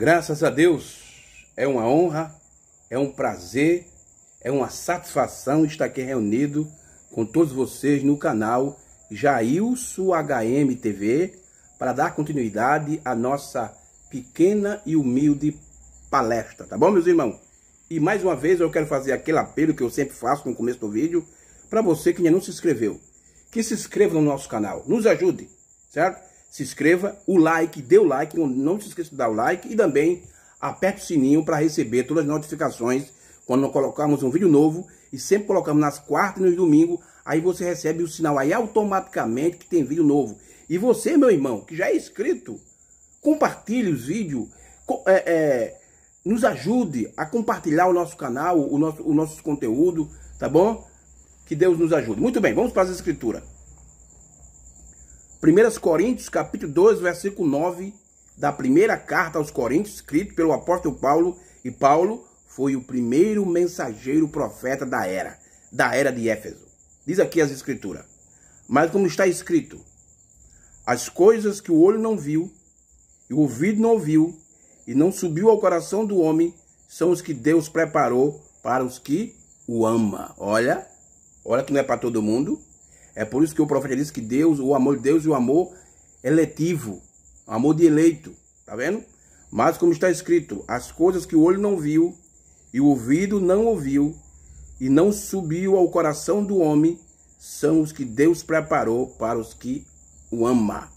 Graças a Deus, é uma honra, é um prazer, é uma satisfação estar aqui reunido com todos vocês no canal Jailson HM TV para dar continuidade à nossa pequena e humilde palestra, tá bom, meus irmãos? E mais uma vez eu quero fazer aquele apelo que eu sempre faço no começo do vídeo para você que ainda não se inscreveu, que se inscreva no nosso canal, nos ajude, certo? Se inscreva, o like, dê o like, não se esqueça de dar o like e também aperte o sininho para receber todas as notificações quando nós colocarmos um vídeo novo e sempre colocamos nas quartas e nos domingos, aí você recebe o sinal aí automaticamente que tem vídeo novo. E você, meu irmão, que já é inscrito, compartilhe os vídeos, nos ajude a compartilhar o nosso canal, o nosso conteúdo, tá bom? Que Deus nos ajude. Muito bem, vamos para as escrituras. 1 Coríntios, capítulo 2, versículo 9, da primeira carta aos Coríntios, escrito pelo apóstolo Paulo, e Paulo foi o primeiro mensageiro profeta da era de Éfeso. Diz aqui as escrituras: mas como está escrito, as coisas que o olho não viu, e o ouvido não ouviu, e não subiu ao coração do homem, são os que Deus preparou para os que o ama. Olha que não é para todo mundo. É por isso que o profeta diz que Deus, o amor de Deus e o amor eletivo, o amor de eleito, tá vendo? Mas como está escrito, as coisas que o olho não viu e o ouvido não ouviu e não subiu ao coração do homem, são os que Deus preparou para os que o amam.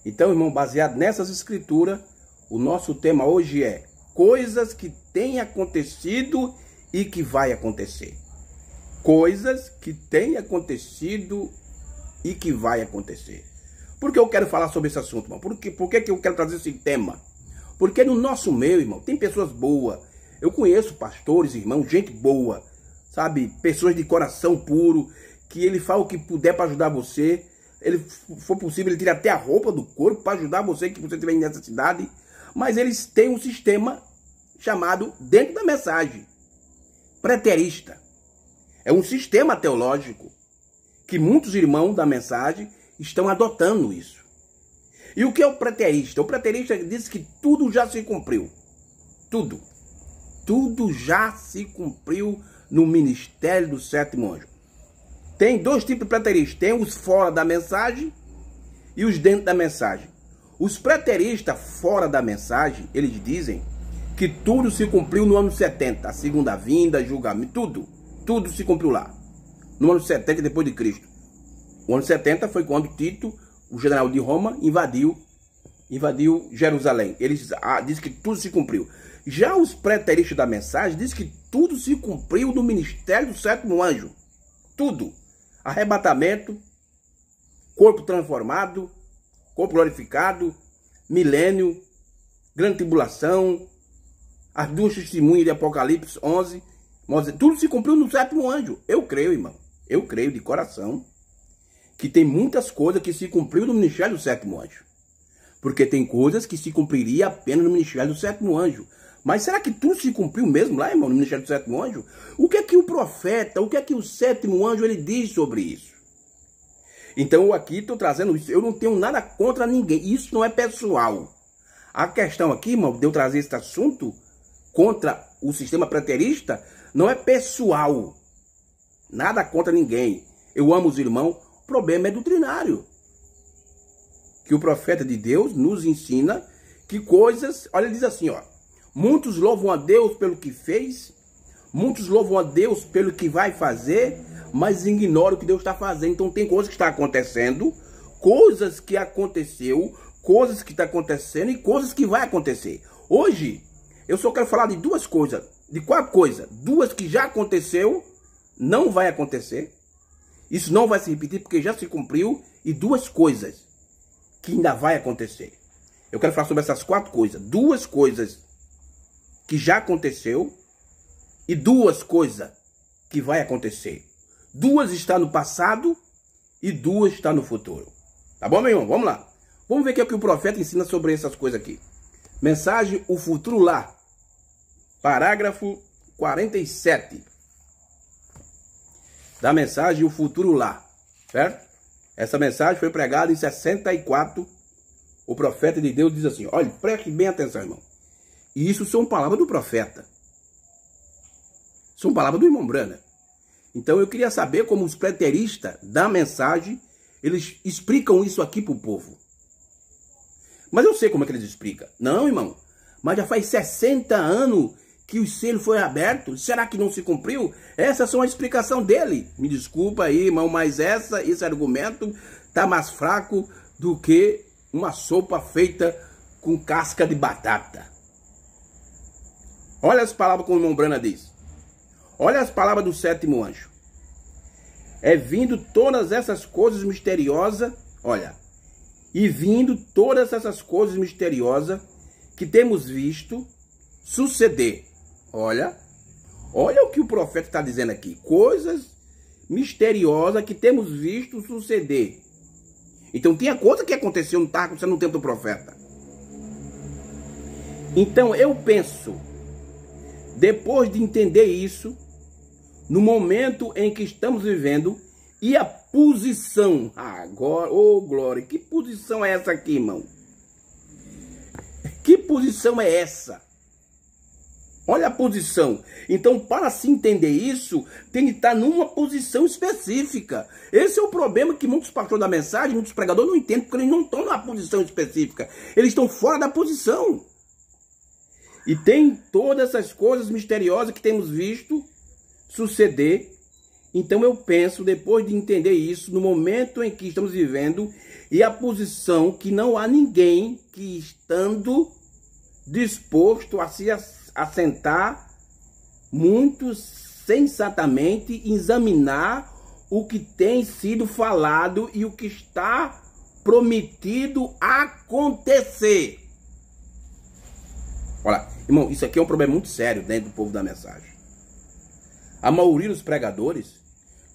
Então, irmão, baseado nessas escrituras, o nosso tema hoje é coisas que têm acontecido e que vai acontecer. Coisas que têm acontecido e que vai acontecer. Por que eu quero falar sobre esse assunto, irmão? Por que eu quero trazer esse tema? Porque no nosso meio, irmão, tem pessoas boas. Eu conheço pastores, irmãos, gente boa, sabe? Pessoas de coração puro, que ele fala o que puder para ajudar você. Ele, for possível, ele tira até a roupa do corpo para ajudar você, que você estiver em necessidade. Mas eles têm um sistema chamado, dentro da mensagem, preterista. É um sistema teológico que muitos irmãos da mensagem estão adotando isso. E o que é o preterista? O preterista diz que tudo já se cumpriu. Tudo. Tudo já se cumpriu no ministério do sétimo anjo. Tem dois tipos de preteristas. Tem os fora da mensagem e os dentro da mensagem. Os preteristas fora da mensagem, eles dizem que tudo se cumpriu no ano 70. A segunda vinda, julgamento, tudo se cumpriu lá. No ano 70 depois de Cristo. O ano 70 foi quando Tito, o general de Roma, invadiu Jerusalém. Eles dizem que tudo se cumpriu. Já os preteristas da mensagem dizem que tudo se cumpriu no ministério do sétimo anjo. Tudo. Arrebatamento, corpo transformado, corpo glorificado, milênio, grande tribulação, as duas testemunhas de Apocalipse 11. Tudo se cumpriu no sétimo anjo. Eu creio, irmão. Eu creio de coração que tem muitas coisas que se cumpriu no ministério do sétimo anjo. Porque tem coisas que se cumpriria apenas no ministério do sétimo anjo. Mas será que tudo se cumpriu mesmo lá, irmão, no ministério do sétimo anjo? O que é que o profeta, o que é que o sétimo anjo ele diz sobre isso? Então eu aqui estou trazendo isso. Eu não tenho nada contra ninguém. Isso não é pessoal. A questão aqui, irmão, de eu trazer esse assunto contra o sistema preterista, não é pessoal. Nada contra ninguém. Eu amo os irmãos. O problema é doutrinário. Que o profeta de Deus nos ensina que coisas... Olha, ele diz assim, ó. Muitos louvam a Deus pelo que fez. Muitos louvam a Deus pelo que vai fazer. Mas ignoram o que Deus está fazendo. Então tem coisas que estão acontecendo. Coisas que aconteceu. Coisas que estão acontecendo. E coisas que vai acontecer. Hoje, eu só quero falar de duas coisas. De quatro coisas. Duas que já aconteceu, não vai acontecer. Isso não vai se repetir porque já se cumpriu. E duas coisas que ainda vai acontecer. Eu quero falar sobre essas quatro coisas. Duas coisas que já aconteceu e duas coisas que vai acontecer. Duas estão no passado e duas estão no futuro. Tá bom, meu irmão? Vamos lá. Vamos ver o que é que o profeta ensina sobre essas coisas aqui. Mensagem, o futuro lá. Parágrafo 47 da mensagem O Futuro Lá, certo? Essa mensagem foi pregada em 64. O profeta de Deus diz assim, olha, preste bem atenção, irmão. E isso são palavras do profeta. São palavras do irmão Branham. Então eu queria saber como os preteristas da mensagem, eles explicam isso aqui para o povo. Mas eu sei como é que eles explicam. Não, irmão, mas já faz 60 anos que o selo foi aberto. Será que não se cumpriu? Essa é só a explicação dele. Me desculpa aí, irmão, mas esse argumento tá mais fraco do que uma sopa feita com casca de batata. Olha as palavras que o irmão Branham diz. Olha as palavras do sétimo anjo. É vindo todas essas coisas misteriosas, olha, e vindo todas essas coisas misteriosas que temos visto suceder. Olha o que o profeta está dizendo aqui. Coisas misteriosas que temos visto suceder. Então tinha coisa que aconteceu, não estava acontecendo no tempo do profeta. Então eu penso, depois de entender isso, no momento em que estamos vivendo, e a posição, agora, ô glória, que posição é essa aqui, irmão? Que posição é essa? Olha a posição. Então, para se entender isso, tem que estar numa posição específica. Esse é o problema que muitos pastores da mensagem, muitos pregadores não entendem, porque eles não estão numa posição específica. Eles estão fora da posição. E tem todas essas coisas misteriosas que temos visto suceder. Então eu penso, depois de entender isso, no momento em que estamos vivendo, e a posição que não há ninguém que estando disposto a se assentar muito sensatamente, examinar o que tem sido falado e o que está prometido acontecer. Olha, irmão, isso aqui é um problema muito sério dentro do povo da mensagem. A maioria dos pregadores,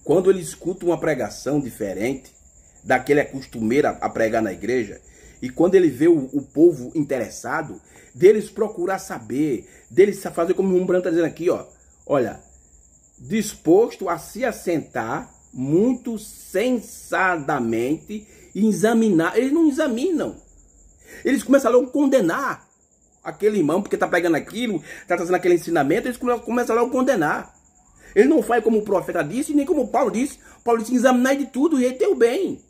quando eles escutam uma pregação diferente daquele costumeiro a pregar na igreja, e quando ele vê o povo interessado, deles procurar saber, deles fazer como o irmão Branham está dizendo aqui, ó, olha, disposto a se assentar muito sensatamente e examinar. Eles não examinam. Eles começam logo a condenar aquele irmão, porque está pregando aquilo, está trazendo aquele ensinamento, eles começam logo a condenar. Ele não faz como o profeta disse, nem como Paulo disse. Paulo disse, examinar de tudo e reter o bem.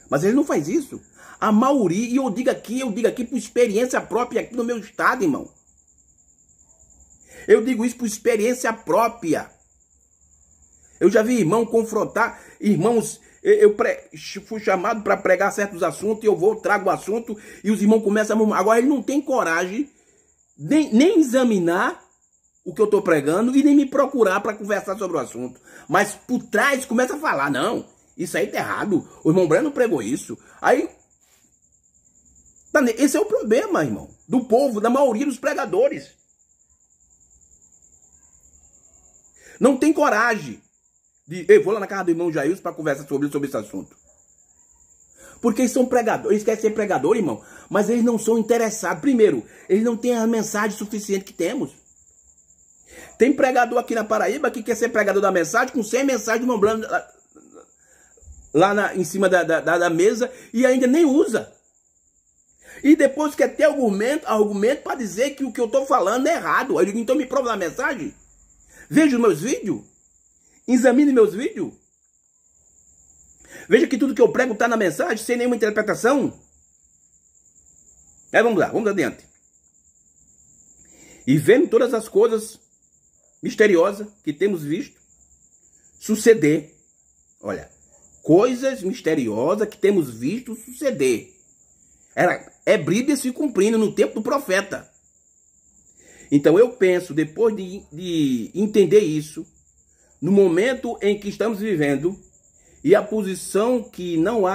Mas ele não faz isso. A maioria, e eu digo aqui por experiência própria aqui no meu estado, irmão. Eu digo isso por experiência própria. Eu já vi irmão confrontar, irmãos, eu fui chamado para pregar certos assuntos, e eu trago o assunto, e os irmãos começam a murmurar. Agora ele não tem coragem, nem examinar o que eu estou pregando, e nem me procurar para conversar sobre o assunto. Mas por trás começa a falar, não, isso aí tá errado, o irmão Branham pregou isso. Aí, esse é o problema, irmão, do povo, da maioria dos pregadores. Não tem coragem de, eu vou lá na casa do irmão Jailson para conversar sobre esse assunto. Porque eles são pregadores, eles querem ser pregador, irmão, mas eles não são interessados. Primeiro, eles não têm a mensagem suficiente que temos. Tem pregador aqui na Paraíba que quer ser pregador da mensagem, com 100 mensagens do irmão Branham lá em cima da mesa, e ainda nem usa. E depois quer ter argumento para dizer que o que eu estou falando é errado. Eu digo, então me prova na mensagem. Veja os meus vídeos. Examine meus vídeos. Veja que tudo que eu prego está na mensagem, sem nenhuma interpretação. Vamos lá, vamos adiante. E vendo todas as coisas misteriosas que temos visto suceder. Olha, coisas misteriosas que temos visto suceder. É Bíblia se cumprindo no tempo do profeta. Então eu penso, depois de entender isso, no momento em que estamos vivendo, e a posição que não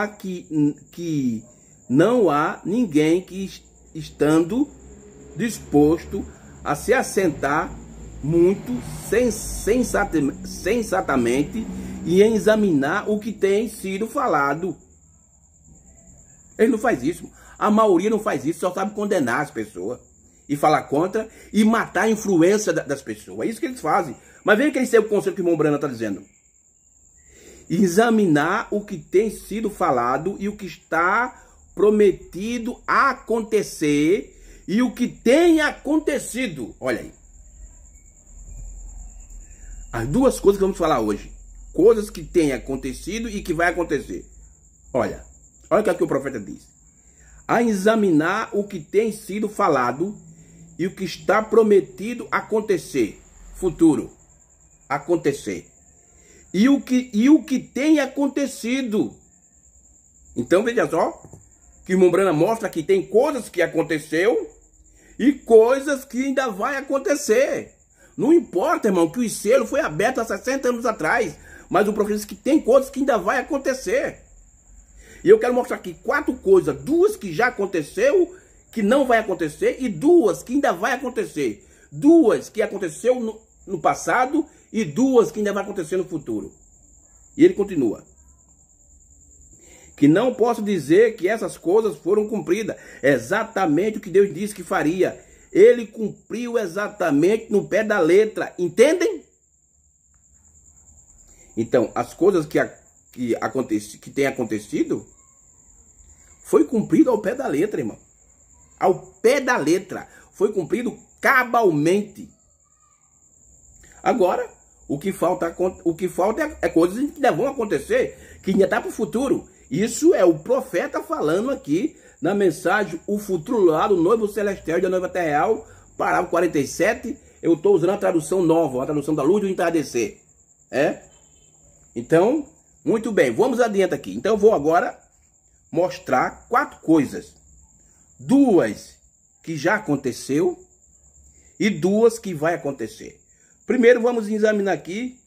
há ninguém que estando disposto a se assentar muito sensatamente e examinar o que tem sido falado. Ele não faz isso. A maioria não faz isso, só sabe condenar as pessoas e falar contra e matar a influência das pessoas. É isso que eles fazem. Mas veja que esse é o conceito que o irmão Branham está dizendo. Examinar o que tem sido falado e o que está prometido acontecer e o que tem acontecido. Olha aí. As duas coisas que vamos falar hoje. Coisas que têm acontecido e que vai acontecer. Olha o que aqui o profeta diz. A examinar o que tem sido falado e o que está prometido acontecer. Futuro. Acontecer. E o que tem acontecido. Então veja só. Que o irmão Branham mostra que tem coisas que aconteceu e coisas que ainda vai acontecer. Não importa, irmão, que o selo foi aberto há 60 anos atrás. Mas o profeta diz que tem coisas que ainda vai acontecer. E eu quero mostrar aqui 4 coisas. 2 que já aconteceu, que não vai acontecer. E 2 que ainda vai acontecer. 2 que aconteceu no passado e 2 que ainda vai acontecer no futuro. E ele continua. Que não posso dizer que essas coisas foram cumpridas. Exatamente o que Deus disse que faria. Ele cumpriu exatamente no pé da letra. Entendem? Então, as coisas que tem acontecido foi cumprido ao pé da letra, irmão. Ao pé da letra. Foi cumprido cabalmente. Agora, o que falta é coisas que ainda vão acontecer, que ainda está para o futuro. Isso é o profeta falando aqui na mensagem O Futuro lá do Noivo Celestial e da Noiva Terreal, parágrafo 47. Eu estou usando a tradução nova, a tradução da luz do entardecer. Então, muito bem, vamos adiante aqui. Então eu vou agora mostrar 4 coisas. 2 que já aconteceu e 2 que vai acontecer. Primeiro vamos examinar aqui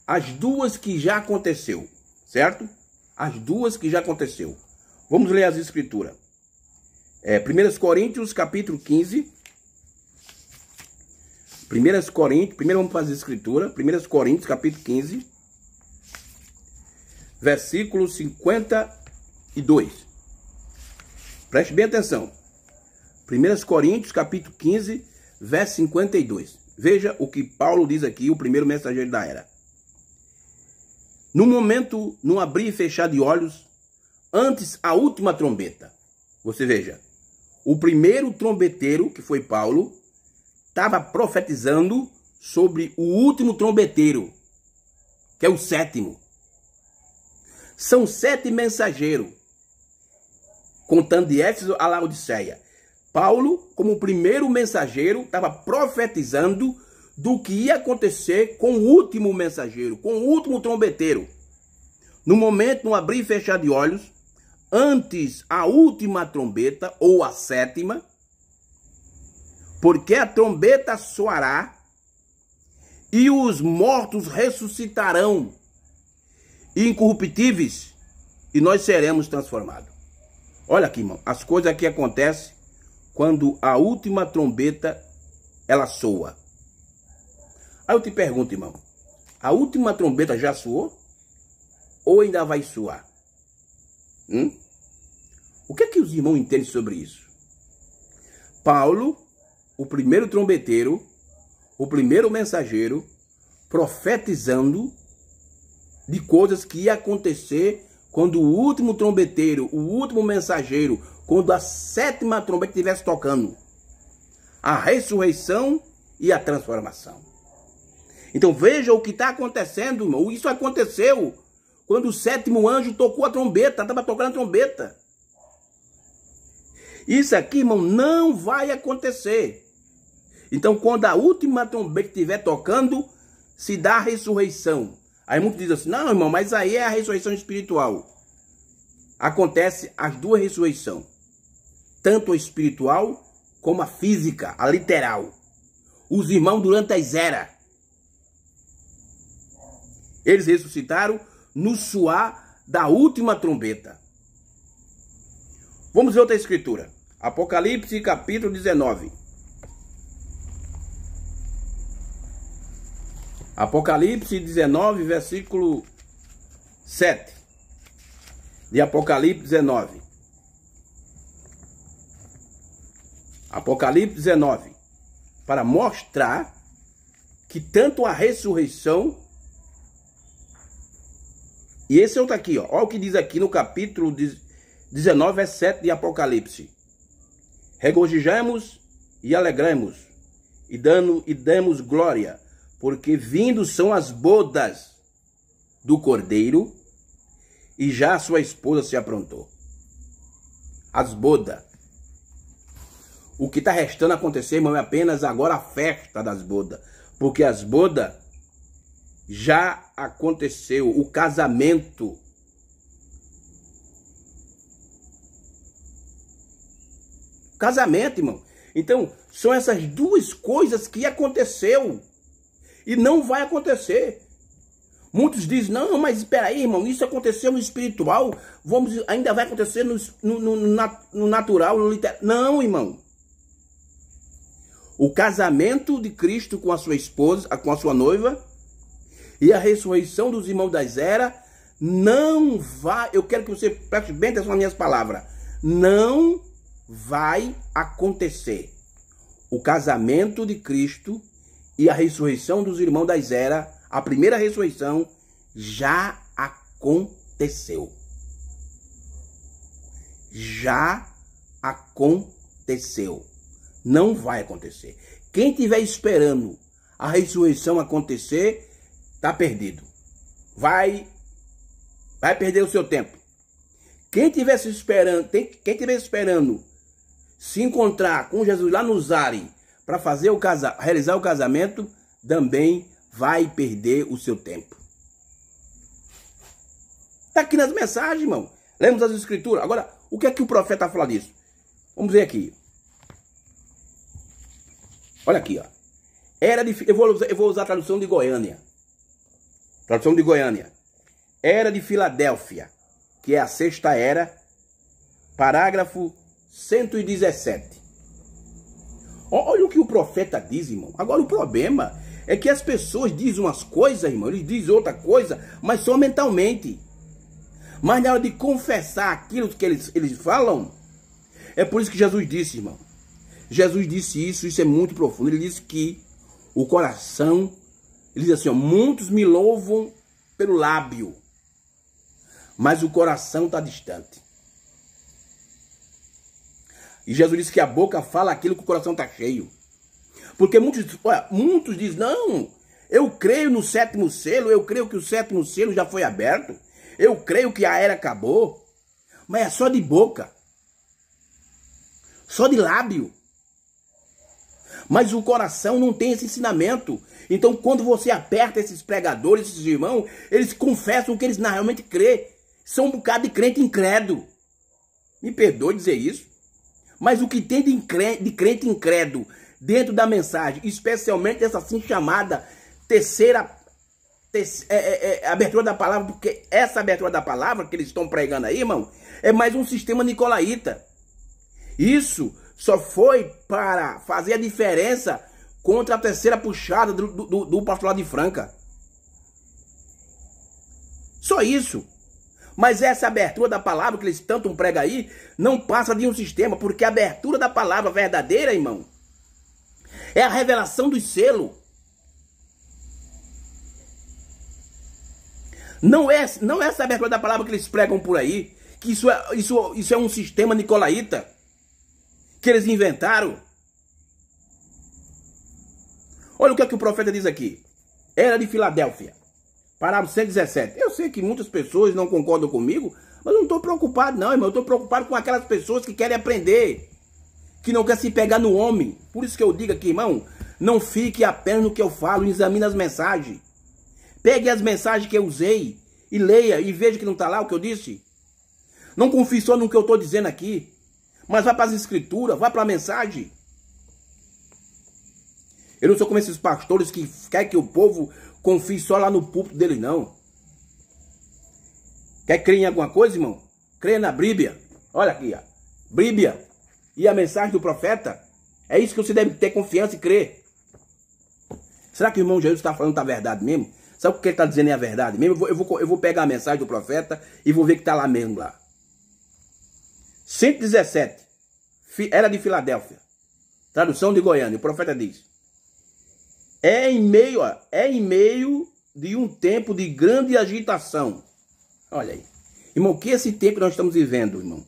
as 2 que já aconteceu, certo? As 2 que já aconteceu. Vamos ler as escrituras. 1 Coríntios capítulo 15. 1 Coríntios, primeiro vamos fazer a escritura. 1 Coríntios capítulo 15. Versículo 52. Preste bem atenção. 1 Coríntios capítulo 15, verso 52. Veja o que Paulo diz aqui, o primeiro mensageiro da era. No momento, no abrir e fechar de olhos, antes a última trombeta. Você veja, o primeiro trombeteiro, que foi Paulo, estava profetizando sobre o último trombeteiro, que é o 7º. São 7 mensageiros, contando de Éfeso a Laodiceia. Paulo, como o primeiro mensageiro, estava profetizando do que ia acontecer com o último mensageiro, com o último trombeteiro. No momento, no abrir e fechar de olhos, antes a última trombeta, ou a 7ª, porque a trombeta soará e os mortos ressuscitarão incorruptíveis e nós seremos transformados. Olha aqui, irmão, as coisas que acontecem quando a última trombeta ela soa. Aí eu te pergunto, irmão, a última trombeta já soou ou ainda vai soar? O que é que os irmãos entendem sobre isso? Paulo, o primeiro trombeteiro, o primeiro mensageiro, profetizando de coisas que ia acontecer quando o último trombeteiro, o último mensageiro, quando a 7ª trombeta estivesse tocando. A ressurreição e a transformação. Então veja o que está acontecendo, irmão. Isso aconteceu quando o 7º anjo tocou a trombeta, estava tocando a trombeta. Isso aqui, irmão, não vai acontecer. Então quando a última trombeta estiver tocando, se dá a ressurreição. Aí muitos dizem assim, não, irmão, mas aí é a ressurreição espiritual. Acontece as 2 ressurreições. Tanto a espiritual como a física, a literal. Os irmãos durante as eras. Eles ressuscitaram no soar da última trombeta. Vamos ver outra escritura. Apocalipse capítulo 19. Apocalipse 19, versículo 7. De Apocalipse 19. Apocalipse 19. Para mostrar que tanto a ressurreição... E esse outro aqui, ó. Olha o que diz aqui no capítulo 19, verso 7 de Apocalipse. Regozijemos e alegremos, e demos glória, porque vindo são as bodas do Cordeiro, e já sua esposa se aprontou. As bodas. O que está restando acontecer, irmão, é apenas agora a festa das bodas. Porque as bodas já aconteceu, o casamento. Casamento, irmão. Então, são essas duas coisas que aconteceu e não vai acontecer. Muitos dizem, não, mas espera aí, irmão, isso aconteceu no espiritual, ainda vai acontecer no natural, no literal. Não, irmão. O casamento de Cristo com a sua esposa, com a sua noiva, e a ressurreição dos irmãos das eras, não vai, eu quero que você preste bem atenção nas minhas palavras, não vai acontecer. O casamento de Cristo e a ressurreição dos irmãos das eras, a primeira ressurreição, já aconteceu. Já aconteceu. Não vai acontecer. Quem estiver esperando a ressurreição acontecer, está perdido. Vai perder o seu tempo. Quem estiver esperando se encontrar com Jesus lá no Zari para realizar o casamento, também vai perder o seu tempo. Está aqui nas mensagens, irmão. Lemos as escrituras. Agora, o que é que o profeta fala disso? Vamos ver aqui. Olha aqui, ó. Eu vou usar a tradução de Goiânia. Tradução de Goiânia. Era de Filadélfia, que é a sexta era, parágrafo 117. Olha o que o profeta diz, irmão. Agora o problema é que as pessoas dizem umas coisas, irmão, eles dizem outra coisa, mas só mentalmente. Mas na hora de confessar aquilo que eles falam, é por isso que Jesus disse, irmão. Jesus disse isso é muito profundo. Ele disse que o coração, ele diz assim, ó, muitos me louvam pelo lábio, mas o coração está distante. E Jesus disse que a boca fala aquilo que o coração está cheio. Porque muitos dizem, não, eu creio no sétimo selo, eu creio que o sétimo selo já foi aberto, eu creio que a era acabou, mas é só de boca, só de lábio. Mas o coração não tem esse ensinamento. Então, quando você aperta esses pregadores, esses irmãos, eles confessam o que eles realmente crê. São um bocado de crente incrédulo. Me perdoe dizer isso. Mas o que tem de crente incrédulo dentro da mensagem, especialmente essa assim chamada abertura da palavra, porque essa abertura da palavra que eles estão pregando aí, irmão, é mais um sistema nicolaíta. Isso só foi para fazer a diferença contra a terceira puxada do pastorado de Franca. Só isso. Mas essa abertura da palavra que eles tanto pregam aí, não passa de um sistema, porque a abertura da palavra verdadeira, irmão, é a revelação do selo. Não é essa abertura da palavra que eles pregam por aí, que isso é um sistema nicolaíta que eles inventaram. Olha o que o profeta diz aqui. Era de Filadélfia, parágrafo 117. Eu sei que muitas pessoas não concordam comigo, mas eu não estou preocupado não, irmão. Eu estou preocupado com aquelas pessoas que querem aprender, que não querem se pegar no homem. Por isso que eu digo aqui, irmão, não fique apenas no que eu falo, examine as mensagens. Pegue as mensagens que eu usei e leia e veja que não está lá o que eu disse. Não confie só no que eu estou dizendo aqui, mas vá para as escrituras, vá para a mensagem. Eu não sou como esses pastores que querem que o povo confie só lá no púlpito deles, não. Quer crer em alguma coisa, irmão? Creia na Bíblia. Olha aqui, ó. Bíblia e a mensagem do profeta. É isso que você deve ter confiança e crer. Será que o irmão Jesus está falando a verdade mesmo? Sabe o que ele está dizendo é a verdade mesmo? Eu vou pegar a mensagem do profeta e vou ver que está lá mesmo, lá. 117. Era de Filadélfia. Tradução de Goiânia. O profeta diz: é em meio de um tempo de grande agitação. Olha aí. Irmão, que esse tempo que nós estamos vivendo, irmão?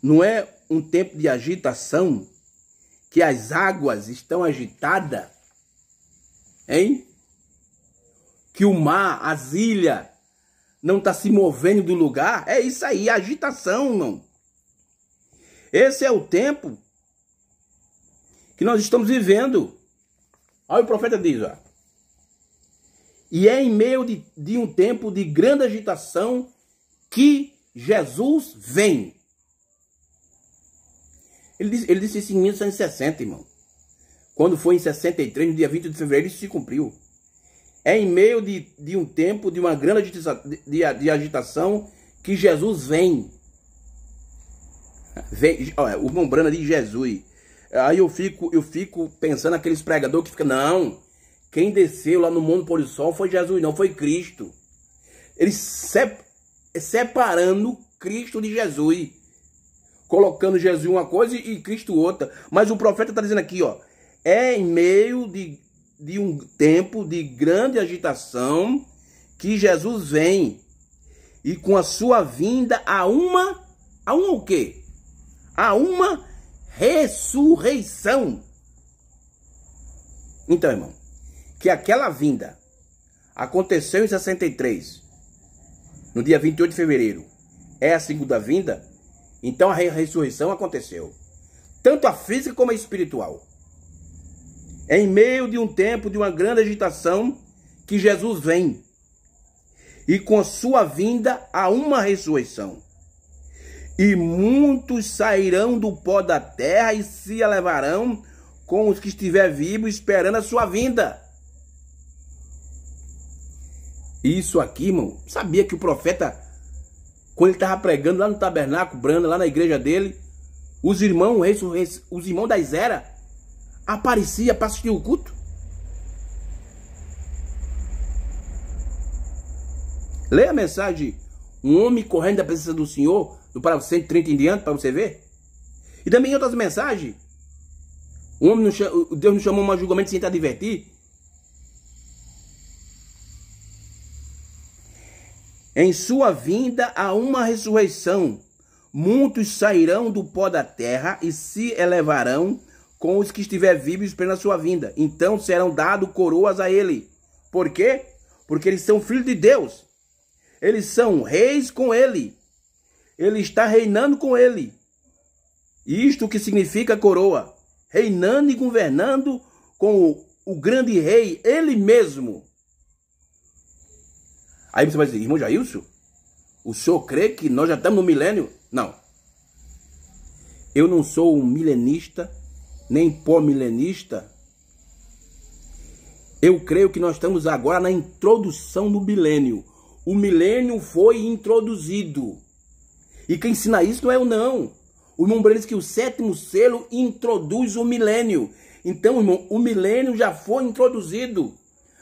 Não é um tempo de agitação, que as águas estão agitadas, hein? Que o mar, as ilhas, não está se movendo do lugar? É isso aí, agitação, irmão. Esse é o tempo que nós estamos vivendo. Olha o profeta diz, ó. E é em meio de um tempo de grande agitação que Jesus vem. Ele disse isso em 1960, irmão. Quando foi em 63, no dia 20 de fevereiro, isso se cumpriu. É em meio de um tempo de uma grande agitação que Jesus vem. Olha, o irmão Brana diz Jesus. Aí eu fico pensando naqueles pregadores que ficam, não, quem desceu lá no mundo pôr do sol foi Jesus, não, foi Cristo. Eles separando Cristo de Jesus, colocando Jesus uma coisa e Cristo outra. Mas o profeta está dizendo aqui, ó, é em meio de um tempo de grande agitação que Jesus vem. E com a sua vinda a uma o quê? A uma ressurreição. Então, irmão, que aquela vinda aconteceu em 63, no dia 28 de fevereiro, é a segunda vinda, então a ressurreição aconteceu. Tanto a física como a espiritual. É em meio de um tempo de uma grande agitação que Jesus vem. E com a sua vinda há uma ressurreição. E muitos sairão do pó da terra e se elevarão com os que estiver vivos esperando a sua vinda. Isso aqui, irmão, sabia que o profeta, quando ele estava pregando lá no tabernáculo Brana, lá na igreja dele, os irmãos das eras apareciam para assistir o culto? Leia a mensagem, um homem correndo da presença do Senhor, do parágrafo 130 em diante, para você ver. E também em outras mensagens, Deus nos chamou a um julgamento sem te advertir. Em sua vinda há uma ressurreição. Muitos sairão do pó da terra e se elevarão com os que estiver vivos esperando a sua vinda. Então serão dados coroas a ele. Por quê? Porque eles são filhos de Deus. Eles são reis com ele. Ele está reinando com ele. Isto que significa coroa. Reinando e governando com o grande rei, ele mesmo. Aí você vai dizer, irmão Jailson, o senhor crê que nós já estamos no milênio? Não. Eu não sou um milenista, nem pós-milenista. Eu creio que nós estamos agora na introdução do milênio. O milênio foi introduzido. E quem ensina isso não é eu, não. O irmão Breno diz que o sétimo selo introduz o milênio. Então, irmão, o milênio já foi introduzido.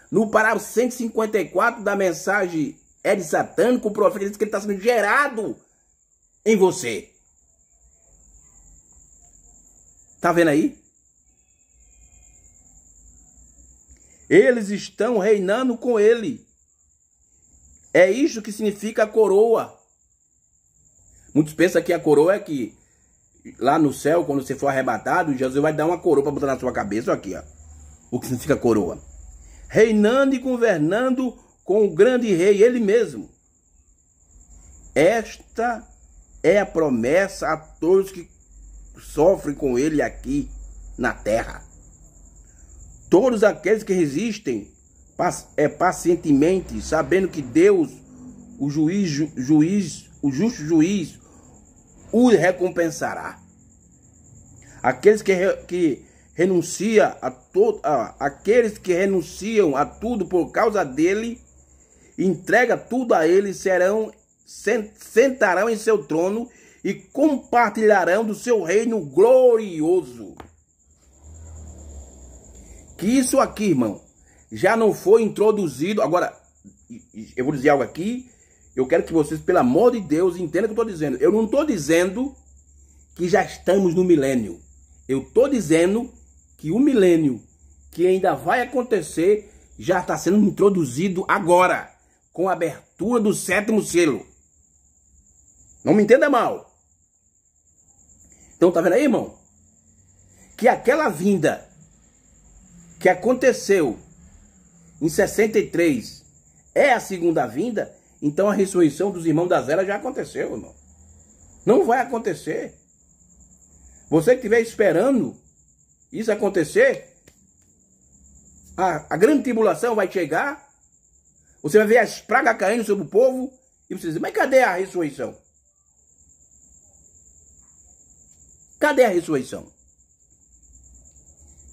No parágrafo 154 da mensagem de Satânico, o profeta diz que ele está sendo gerado em você. Tá vendo aí? Eles estão reinando com ele. É isso que significa a coroa. Muitos pensam que a coroa é que lá no céu, quando você for arrebatado, Jesus vai dar uma coroa para botar na sua cabeça. Aqui, ó. O que significa coroa? Reinando e governando com o grande rei, ele mesmo. Esta é a promessa a todos que sofrem com ele aqui na terra. Todos aqueles que resistem pacientemente, sabendo que Deus, o justo juiz, o recompensará. Aqueles que renunciam aqueles que renunciam a tudo por causa dele, entrega tudo a ele, sentarão em seu trono e compartilharão do seu reino glorioso. Que isso aqui, irmão, já não foi introduzido. Agora, eu vou dizer algo aqui. Eu quero que vocês, pelo amor de Deus, entendam o que eu estou dizendo. Eu não estou dizendo que já estamos no milênio. Eu estou dizendo que o milênio que ainda vai acontecer já está sendo introduzido agora, com a abertura do sétimo selo. Não me entenda mal. Então tá vendo aí, irmão? Que aquela vinda que aconteceu em 63 é a segunda vinda, então a ressurreição dos irmãos das eras já aconteceu, irmão. Não vai acontecer. Você que estiver esperando isso acontecer, a grande tribulação vai chegar, você vai ver as pragas caindo sobre o povo, e você diz, mas cadê a ressurreição? Cadê a ressurreição?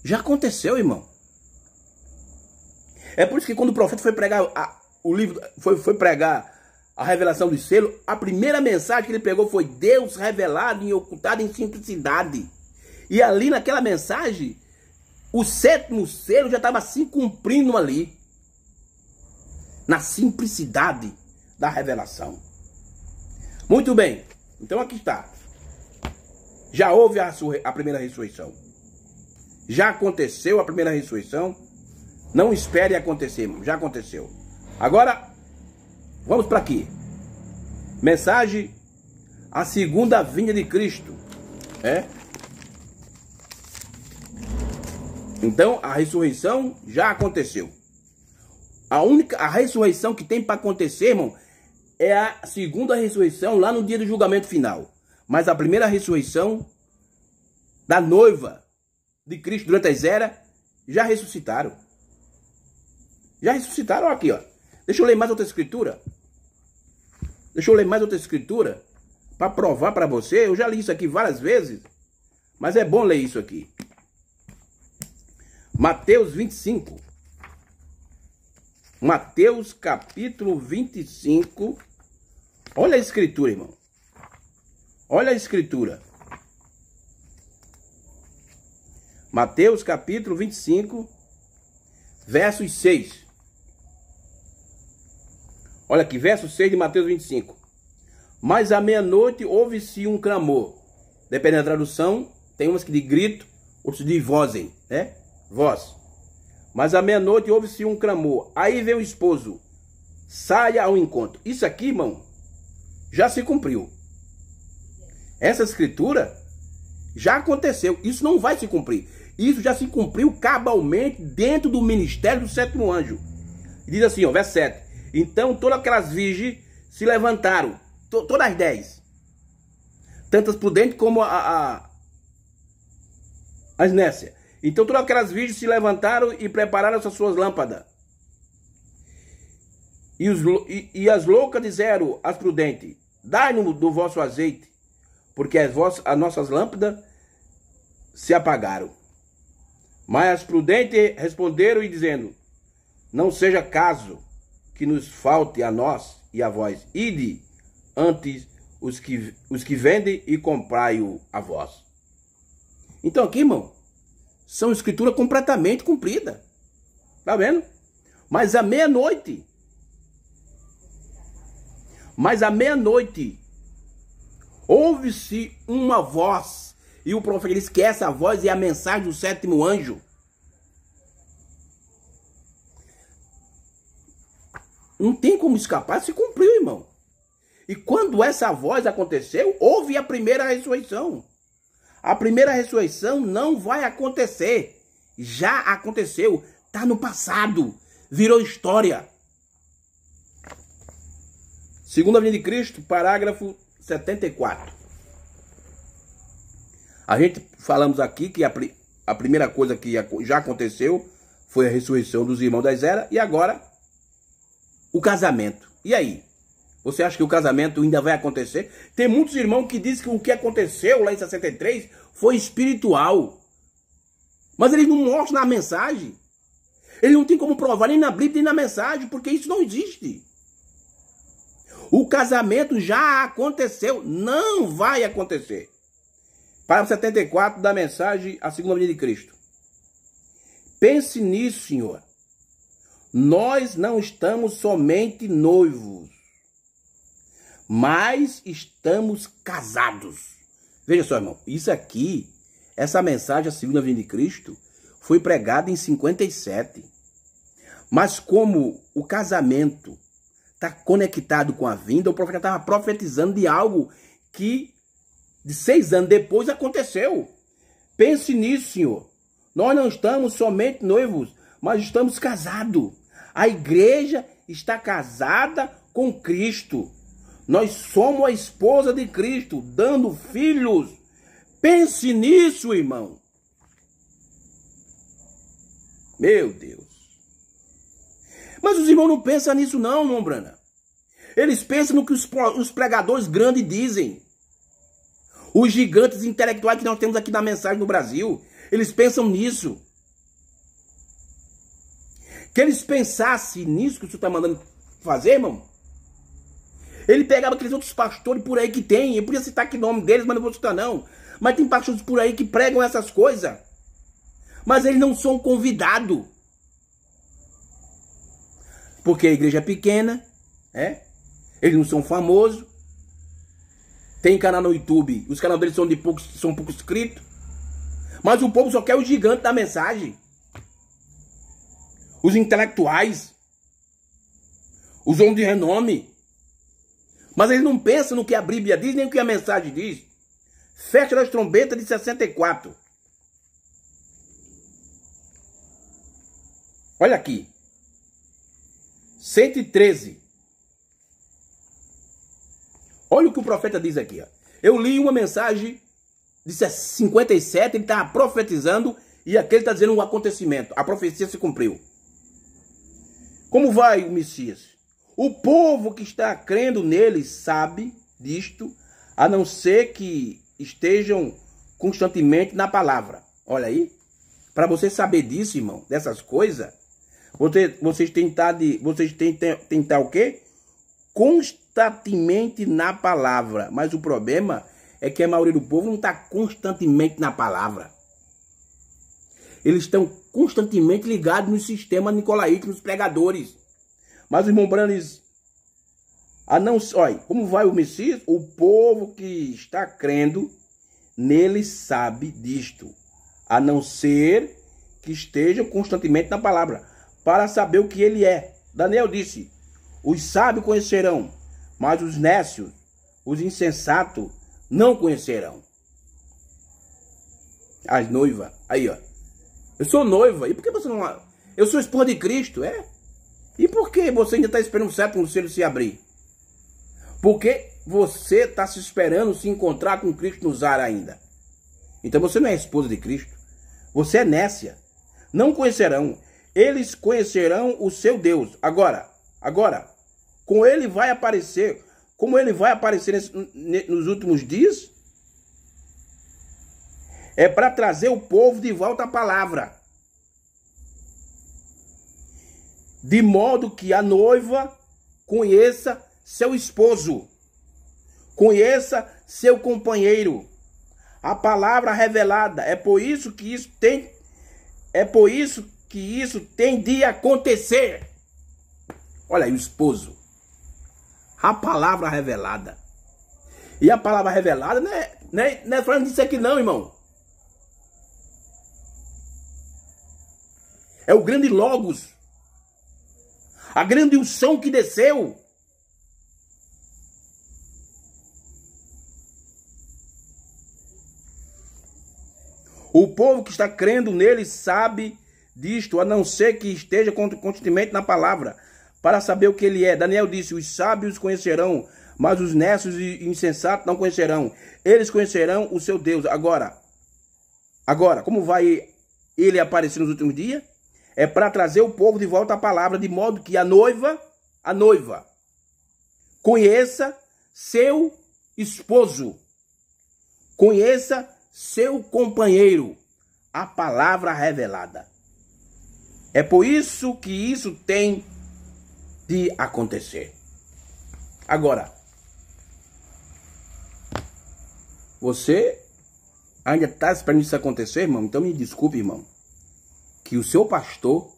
Já aconteceu, irmão. É por isso que quando o profeta foi pregar o livro, foi pregar a revelação do selo, a primeira mensagem que ele pegou foi Deus revelado e ocultado em simplicidade. E ali naquela mensagem, o 7º selo já estava se cumprindo ali. Na simplicidade da revelação. Muito bem. Então aqui está. Já houve a primeira ressurreição. Já aconteceu a primeira ressurreição. Não espere acontecer, irmão. Já aconteceu. Agora, vamos para aqui. Mensagem: a segunda vinda de Cristo. Então, a ressurreição já aconteceu. A ressurreição que tem para acontecer, irmão, é a segunda ressurreição lá no dia do julgamento final. Mas a primeira ressurreição da noiva de Cristo durante as eras já ressuscitaram. Já ressuscitaram aqui, ó. Deixa eu ler mais outra escritura. Para provar para você. Eu já li isso aqui várias vezes, mas é bom ler isso aqui. Mateus 25. Mateus capítulo 25. Olha a escritura, irmão. Olha a escritura. Mateus capítulo 25, versos 6. Olha aqui, verso 6 de Mateus 25. Mas à meia-noite houve-se um clamor. Dependendo da tradução, tem umas que de grito, outros de vozem, né? Voz. Mas à meia-noite houve-se um clamor. Aí veio o esposo. Saia ao encontro. Isso aqui, irmão, já se cumpriu. Essa escritura já aconteceu. Isso não vai se cumprir. Isso já se cumpriu cabalmente dentro do ministério do 7º anjo. Diz assim, ó, verso 7. Então todas aquelas virgens se levantaram. Todas as 10. Tanto as prudentes como as nécias. Então todas aquelas virgens se levantaram e prepararam as suas lâmpadas. E as loucas disseram às prudentes: dai-nos do vosso azeite, porque as nossas lâmpadas se apagaram. Mas as prudentes responderam e dizendo: não seja caso que nos falte a nós e a vós. Ide antes os que vendem e comprai-o a vós. Então aqui, irmão, são escrituras completamente cumpridas. Tá vendo? Mas à meia-noite, ouve-se uma voz. E o profeta diz que essa voz é a mensagem do 7º anjo. Não tem como escapar, se cumpriu, irmão. E quando essa voz aconteceu, houve a primeira ressurreição. A primeira ressurreição não vai acontecer. Já aconteceu. Está no passado. Virou história. Segunda vinda de Cristo, parágrafo 74. A gente falamos aqui que a primeira coisa que já aconteceu foi a ressurreição dos irmãos das eras. E agora, o casamento. E aí? Você acha que o casamento ainda vai acontecer? Tem muitos irmãos que dizem que o que aconteceu lá em 63 foi espiritual. Mas eles não mostram na mensagem. Eles não têm como provar nem na Bíblia nem na mensagem, porque isso não existe. O casamento já aconteceu, não vai acontecer. Parágrafo 74 da mensagem A Segunda Vinda de Cristo. Pense nisso, Senhor. Nós não estamos somente noivos, mas estamos casados. Veja só, irmão, isso aqui, essa mensagem, a segunda vinda de Cristo, foi pregada em 57. Mas como o casamento está conectado com a vinda, o profeta estava profetizando de algo que de 6 anos depois aconteceu. Pense nisso, Senhor. Nós não estamos somente noivos, mas estamos casados. A igreja está casada com Cristo. Nós somos a esposa de Cristo, dando filhos. Pense nisso, irmão. Meu Deus. Mas os irmãos não pensam nisso não, irmão Brana. Eles pensam no que os pregadores grandes dizem. Os gigantes intelectuais que nós temos aqui na mensagem do Brasil. Eles pensam nisso. Que eles pensassem nisso que o senhor está mandando fazer, irmão. Ele pegava aqueles outros pastores por aí que tem. Eu podia citar aqui o nome deles, mas não vou citar não. Mas tem pastores por aí que pregam essas coisas. Mas eles não são convidados. Porque a igreja é pequena. Eles não são famosos. Tem canal no YouTube. Os canais deles são pouco inscritos. Mas o povo só quer o gigante da mensagem. Os intelectuais. Os homens de renome. Mas eles não pensam no que a Bíblia diz, nem no que a mensagem diz. Festa das Trombetas de 64. Olha aqui. 113. Olha o que o profeta diz aqui. Ó. Eu li uma mensagem de 57, ele estava profetizando, e aqui ele está dizendo um acontecimento. A profecia se cumpriu. Como vai o Messias? O povo que está crendo nele sabe disto, a não ser que estejam constantemente na palavra. Olha aí. Para você saber disso, irmão, dessas coisas, vocês têm que estar o quê? Constantemente na palavra. Mas o problema é que a maioria do povo não está constantemente na palavra. Eles estão constantemente ligados no sistema nicolaíta, nos pregadores. Mas o irmão Brana diz, olha, como vai o Messias? O povo que está crendo nele sabe disto, a não ser que esteja constantemente na palavra, para saber o que ele é. Daniel disse, os sábios conhecerão, mas os nécios, os insensatos, não conhecerão. As noivas, aí ó, eu sou noiva, e por que você não... Eu sou esposa de Cristo, E por que você ainda está esperando o sétimo selo se abrir? Porque você está se esperando se encontrar com Cristo no ar ainda. Então você não é esposa de Cristo. Você é nécia. Não conhecerão. Eles conhecerão o seu Deus. Agora, como ele vai aparecer nos últimos dias, é para trazer o povo de volta à palavra. De modo que a noiva conheça seu esposo, conheça seu companheiro. A palavra revelada, é por isso que isso tem de acontecer. Olha aí o esposo. A palavra revelada. E a palavra revelada não é falando disso aqui não, irmão. É o grande Logos. A grande unção que desceu. O povo que está crendo nele sabe disto, a não ser que esteja constantemente na palavra, para saber o que ele é. Daniel disse, os sábios conhecerão, mas os nécios e insensatos não conhecerão. Eles conhecerão o seu Deus. Agora, como vai ele aparecer nos últimos dias? É para trazer o povo de volta à palavra, de modo que a noiva conheça seu esposo, conheça seu companheiro, a palavra revelada. É por isso que isso tem de acontecer. Agora, você ainda está esperando isso acontecer, irmão? Então me desculpe, irmão, que o seu pastor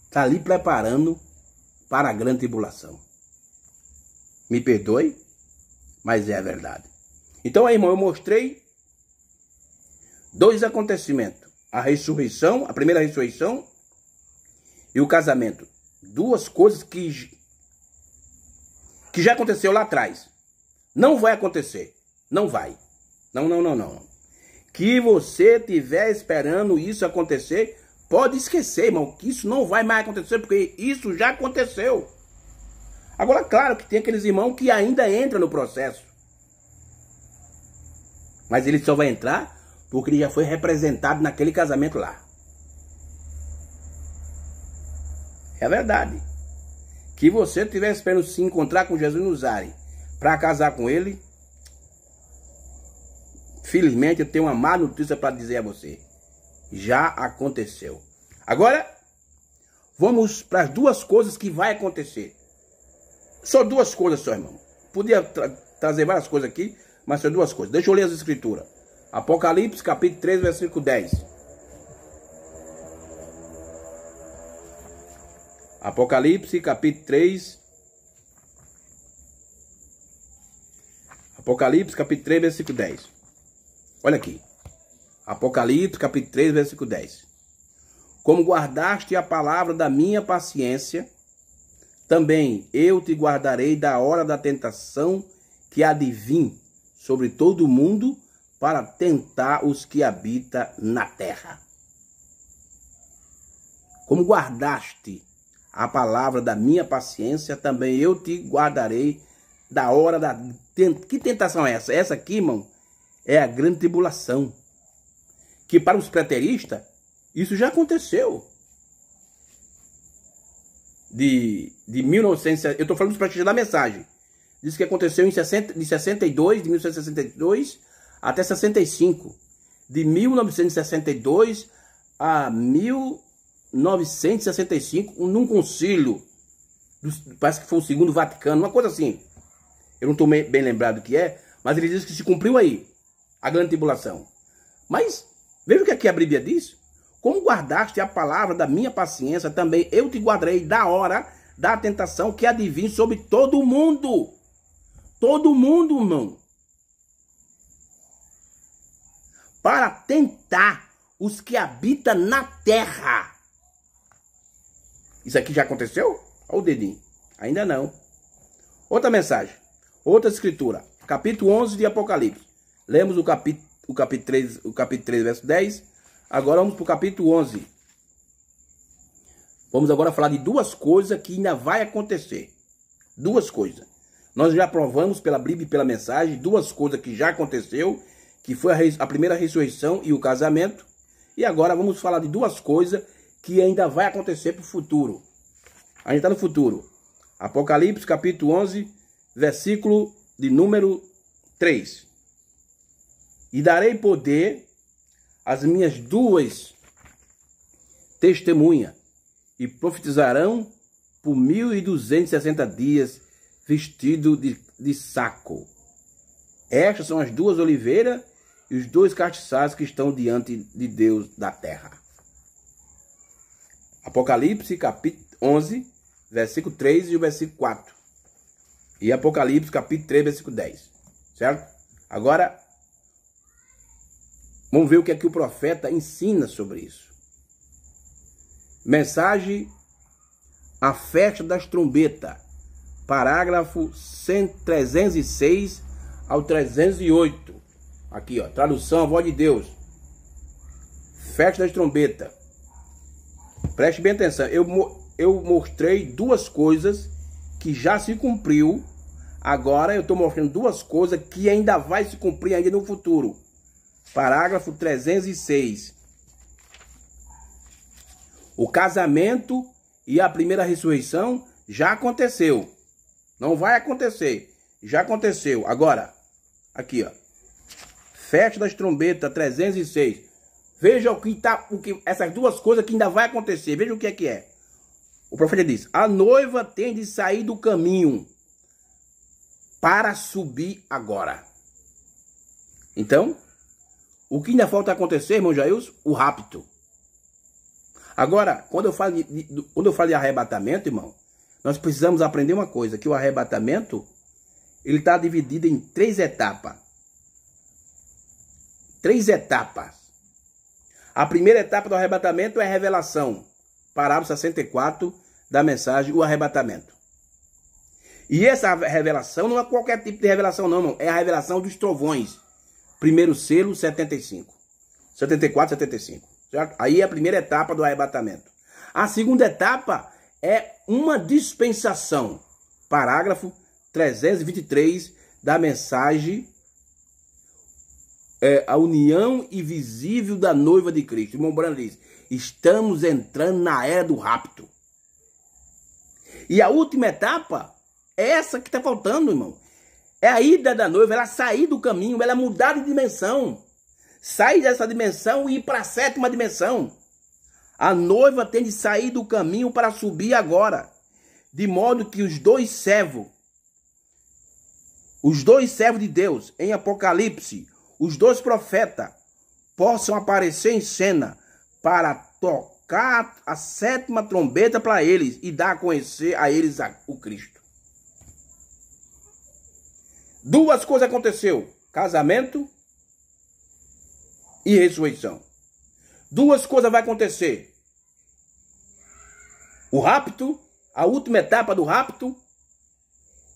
está ali preparando para a grande tribulação. Me perdoe, mas é a verdade. Então, aí, irmão, eu mostrei 2 acontecimentos. A ressurreição, a primeira ressurreição e o casamento. 2 coisas que já aconteceu lá atrás. Não vai acontecer. Não vai. Não, não, não, não. Que você estiver esperando isso acontecer, pode esquecer, irmão, que isso não vai mais acontecer, porque isso já aconteceu. Agora, claro que tem aqueles irmãos que ainda entram no processo. Mas ele só vai entrar porque ele já foi representado naquele casamento lá. É verdade. Que você estiver esperando se encontrar com Jesus no Zari para casar com ele, felizmente eu tenho uma má notícia para dizer a você. Já aconteceu. Agora, vamos para as duas coisas que vai acontecer. Só duas coisas só, irmão. Podia trazer várias coisas aqui, mas são duas coisas. Deixa eu ler as escrituras. Apocalipse, capítulo 3, versículo 10. Apocalipse, capítulo 3. Apocalipse, capítulo 3, versículo 10. Olha aqui. Apocalipse, capítulo 3, versículo 10. Como guardaste a palavra da minha paciência, também eu te guardarei da hora da tentação que há de vir sobre todo o mundo para tentar os que habitam na terra. Como guardaste a palavra da minha paciência, também eu te guardarei da hora da... Que tentação é essa? Essa aqui, irmão, é a grande tribulação. Que para os preteristas, isso já aconteceu. De 1900, eu estou falando dos preteristas da mensagem. Diz que aconteceu de 1962 até 65. De 1962 a 1965, num concílio, parece que foi o Segundo Vaticano, uma coisa assim. Eu não estou bem lembrado do que é, mas ele diz que se cumpriu aí a grande tribulação. Mas veja o que aqui a Bíblia diz. Como guardaste a palavra da minha paciência, também eu te guardarei da hora da tentação que há de vir sobre todo o mundo. Todo mundo, irmão. Para tentar os que habitam na terra. Isso aqui já aconteceu? Olha o dedinho. Ainda não. Outra mensagem. Outra escritura. Capítulo 11 de Apocalipse. Lemos o capítulo 3, verso 10. Agora vamos para o capítulo 11. Vamos agora falar de duas coisas que ainda vai acontecer. Duas coisas. Nós já provamos pela Bíblia e pela mensagem duas coisas que já aconteceu, que foi a primeira ressurreição e o casamento. E agora vamos falar de duas coisas que ainda vai acontecer para o futuro. A gente está no futuro. Apocalipse, capítulo 11, versículo de número 3. E darei poder às minhas duas testemunhas, e profetizarão por 1260 dias, vestido de saco. Estas são as duas oliveiras e os dois castiçais que estão diante de Deus da terra. Apocalipse, capítulo 11, versículo 3 e o versículo 4. E Apocalipse, capítulo 3, versículo 10. Certo? Agora, vamos ver o que é que o profeta ensina sobre isso. Mensagem, a festa das trombetas. Parágrafo 306 ao 308. Aqui, ó, tradução, a voz de Deus. Festa das trombetas. Preste bem atenção. Eu mostrei duas coisas que já se cumpriu. Agora eu estou mostrando duas coisas que ainda vai se cumprir ainda no futuro. Parágrafo 306. O casamento e a primeira ressurreição já aconteceu. Não vai acontecer. Já aconteceu. Agora, aqui, ó. Festa das trombetas 306. Veja essas duas coisas que ainda vai acontecer. Veja o que é que é. O profeta diz: a noiva tem de sair do caminho para subir agora. Então, o que ainda falta acontecer, irmão Jailson? O rapto. Agora, quando eu falo de arrebatamento, irmão, nós precisamos aprender uma coisa, que o arrebatamento, ele está dividido em 3 etapas. 3 etapas. A primeira etapa do arrebatamento é a revelação. Parágrafo 64 da mensagem, o arrebatamento. E essa revelação não é qualquer tipo de revelação não, irmão. É a revelação dos trovões. primeiro selo, 75. 74, 75. Certo? Aí é a primeira etapa do arrebatamento. A segunda etapa é uma dispensação. Parágrafo 323 da mensagem, a união invisível da noiva de Cristo. O irmão Branham diz, estamos entrando na era do rapto. E a última etapa é essa que está faltando, irmão. É a ida da noiva, ela sair do caminho, ela mudar de dimensão. Sair dessa dimensão e ir para a sétima dimensão. A noiva tem de sair do caminho para subir agora. De modo que os dois servos de Deus, em Apocalipse, os dois profetas, possam aparecer em cena para tocar a sétima trombeta para eles e dar a conhecer a eles o Cristo. Duas coisas aconteceu: casamento e ressurreição. Duas coisas vai acontecer: o rapto, a última etapa do rapto,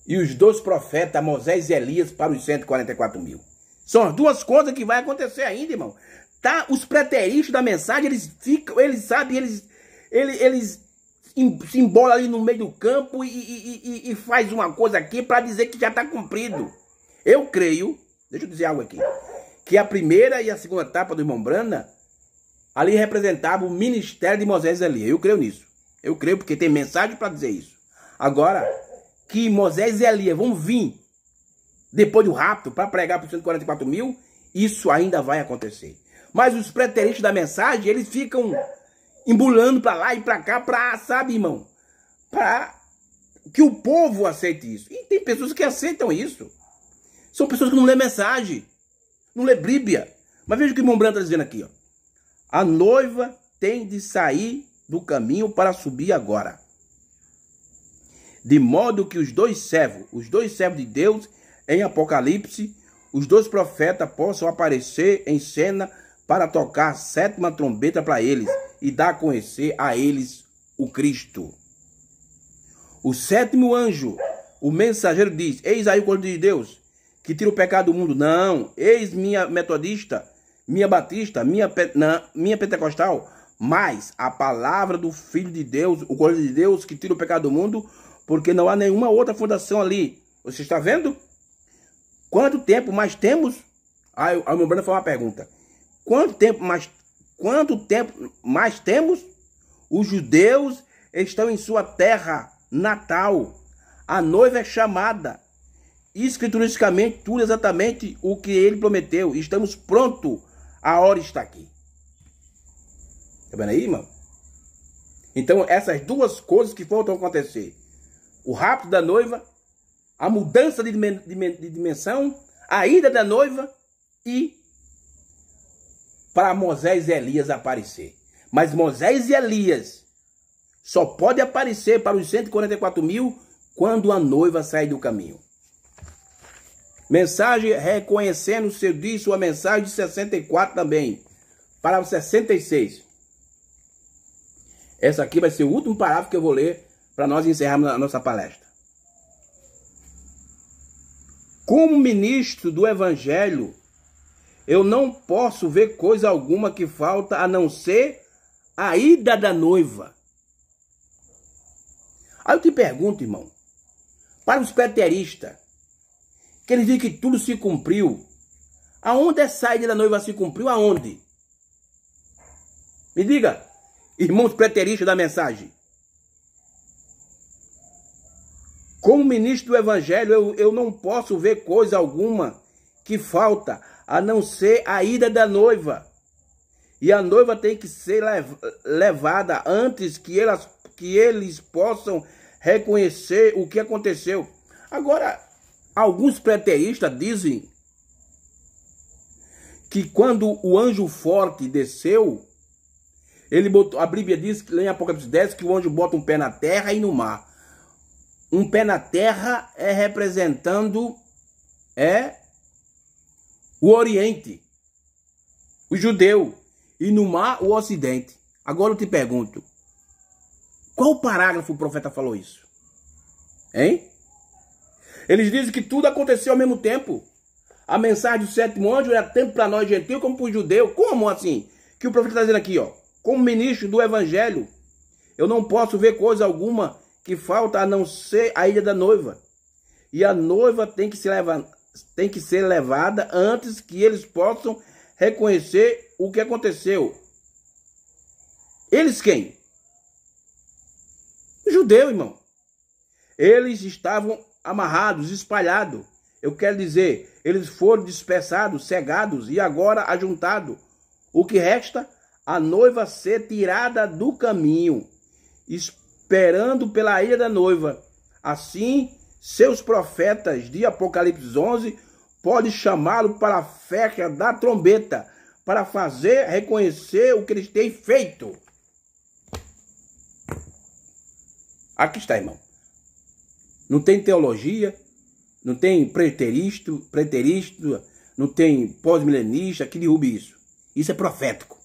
e os dois profetas, Moisés e Elias, para os 144 mil. São as duas coisas que vai acontecer ainda, irmão. Tá? Os preteristas da mensagem, eles se embolam ali no meio do campo e faz uma coisa aqui para dizer que já está cumprido. Eu creio, deixa eu dizer algo aqui, que a primeira e a segunda etapa do irmão Branham ali representava o ministério de Moisés e Elias. Eu creio nisso. Eu creio porque tem mensagem para dizer isso. Agora, que Moisés e Elias vão vir depois do rapto para pregar para os 144 mil, isso ainda vai acontecer. Mas os preteristas da mensagem, eles ficam embulando para lá e para cá, para, sabe, irmão, para que o povo aceite isso. E tem pessoas que aceitam isso. São pessoas que não lê mensagem, não lê Bíblia. Mas veja o que o irmão Branham está dizendo aqui, ó. A noiva tem de sair do caminho para subir agora. De modo que os dois servos de Deus, em Apocalipse, os dois profetas possam aparecer em cena para tocar a sétima trombeta para eles e dar a conhecer a eles o Cristo. O sétimo anjo, o mensageiro, diz: eis aí o Cordeiro de Deus, que tira o pecado do mundo. Não, eis minha metodista, minha batista, minha pentecostal, mas a palavra do Filho de Deus, o Cordeiro de Deus, que tira o pecado do mundo, porque não há nenhuma outra fundação ali. Você está vendo? Quanto tempo mais temos? Aí o meu Branham faz uma pergunta. Quanto tempo mais temos? Os judeus estão em sua terra natal. A noiva é chamada. Escrituristicamente, tudo exatamente o que ele prometeu. Estamos prontos. A hora está aqui. Tá vendo aí, irmão? Então, essas duas coisas que faltam acontecer. O rapto da noiva, a mudança de dimensão, a ida da noiva e para Moisés e Elias aparecer. Mas Moisés e Elias só pode aparecer para os 144 mil quando a noiva sair do caminho. Mensagem reconhecendo o serviço, a mensagem de 64 também. Parágrafo 66. Essa aqui vai ser o último parágrafo que eu vou ler para nós encerrarmos a nossa palestra. Como ministro do Evangelho, eu não posso ver coisa alguma que falta a não ser a ida da noiva. Aí eu te pergunto, irmão, para os preteristas, que eles dizem que tudo se cumpriu, aonde essa ida da noiva se cumpriu? Aonde? Me diga, irmãos preteristas da mensagem. Como ministro do Evangelho, eu não posso ver coisa alguma que falta a não ser a ida da noiva. E a noiva tem que ser levada antes que eles possam reconhecer o que aconteceu. Agora, alguns preteristas dizem que quando o anjo forte desceu, a Bíblia diz que em Apocalipse 10 que o anjo bota um pé na terra e no mar. Um pé na terra é representando o Oriente, o judeu, e no mar o Ocidente. Agora eu te pergunto, qual parágrafo o profeta falou isso? Hein? Eles dizem que tudo aconteceu ao mesmo tempo. a mensagem do sétimo anjo era tanto para nós gentios como para o judeu. Como assim? Que o profeta está dizendo aqui, ó. Como ministro do evangelho, eu não posso ver coisa alguma que falta a não ser a ilha da noiva. E a noiva tem que ser levada antes que eles possam reconhecer o que aconteceu. Eles quem? O judeu, irmão. Eles estavam amarrados, espalhados. Eu quero dizer, eles foram dispersados, cegados e agora ajuntados. O que resta? A noiva ser tirada do caminho, esperando pela ilha da noiva. Assim, seus profetas de Apocalipse 11 podem chamá-lo para a festa da trombeta, para fazer reconhecer o que eles têm feito. Aqui está, irmão. Não tem teologia, não tem preterista, não tem pós-milenista que derrube isso. Isso é profético.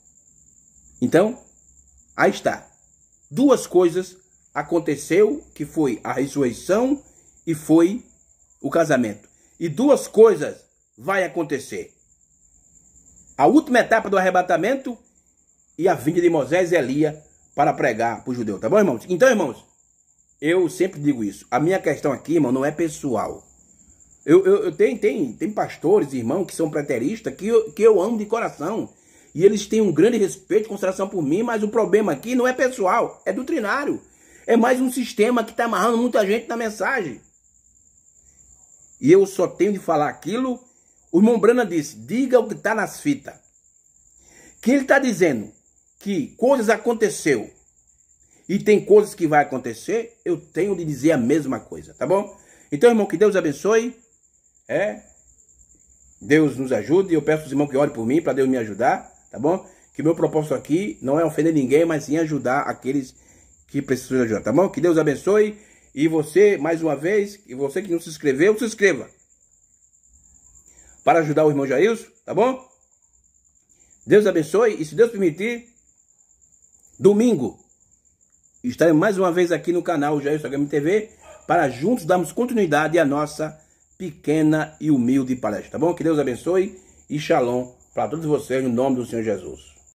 Então, aí está. Duas coisas aconteceu, que foi a ressurreição e foi o casamento. E duas coisas vai acontecer. A última etapa do arrebatamento e a vinda de Moisés e Elias para pregar para o judeu. Tá bom, irmãos? Então, irmãos, eu sempre digo isso. A minha questão aqui, irmão, não é pessoal. Tem pastores, irmãos, que são preteristas, que eu amo de coração. E eles têm um grande respeito e consideração por mim, mas o problema aqui não é pessoal, é doutrinário. É mais um sistema que está amarrando muita gente na mensagem. E eu só tenho de falar aquilo. O irmão Brana disse, diga o que está nas fitas. Que ele está dizendo que coisas aconteceu e tem coisas que vai acontecer, eu tenho de dizer a mesma coisa, tá bom? Então, irmão, que Deus abençoe. Deus nos ajude. Eu peço aos irmãos que orem por mim, para Deus me ajudar, tá bom? Que o meu propósito aqui não é ofender ninguém, mas sim ajudar aqueles que precisam de ajuda, tá bom? Que Deus abençoe. E você, mais uma vez, e você que não se inscreveu, se inscreva. Para ajudar o irmão Jailson, tá bom? Deus abençoe. E se Deus permitir, domingo, estaremos mais uma vez aqui no canal Jailson HM TV, para juntos darmos continuidade à nossa pequena e humilde palestra, tá bom? Que Deus abençoe e shalom para todos vocês, no nome do Senhor Jesus.